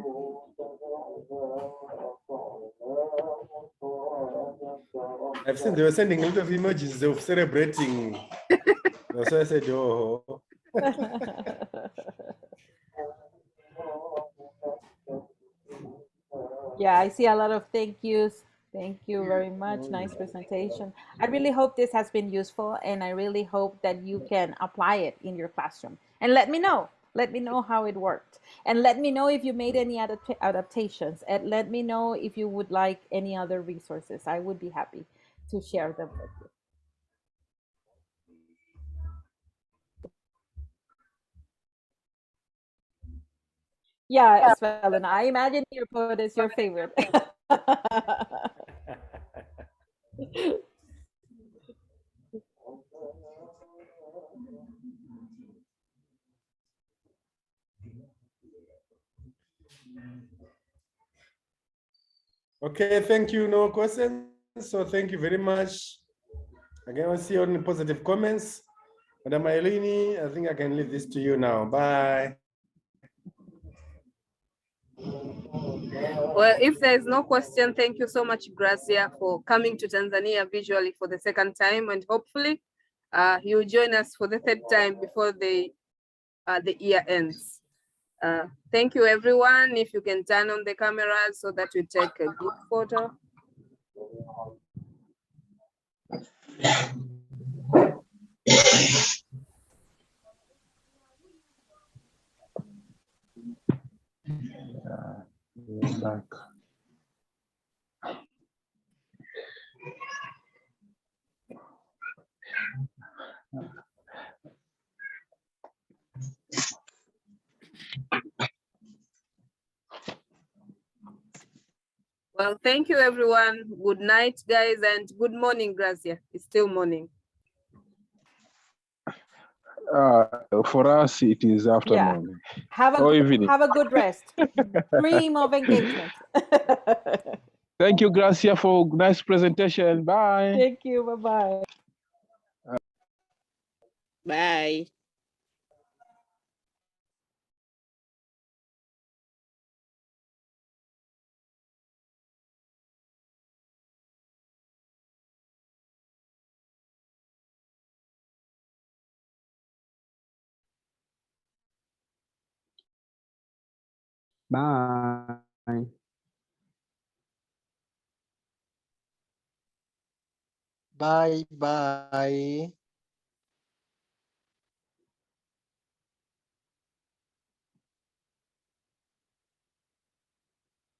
I've seen they were sending a lot of emojis of celebrating. So I said, oh. Yeah, I see a lot of thank yous. Thank you very much. Nice presentation. I really hope this has been useful, and I really hope that you can apply it in your classroom. And let me know. Let me know how it worked. And let me know if you made any adaptations. And let me know if you would like any other resources. I would be happy to share them with you. Yeah, Spellen, I imagine Nearpod is your favorite. Okay, thank you. No questions. So thank you very much. Again, I'll see you on positive comments. Madam Irene, I think I can leave this to you now. Bye. Well, if there is no question, thank you so much, Grazzia, for coming to Tanzania visually for the second time, and hopefully you will join us for the third time before the year ends. Thank you, everyone. If you can turn on the cameras so that we take a good photo. Back. Well, thank you, everyone. Good night, guys, and good morning, Grazzia. It's still morning. For us, it is afternoon. Or evening. Have a good rest. Dream of engagement. Thank you, Gracia, for nice presentation. Bye. Thank you. Bye-bye. Bye. Bye. Bye bye.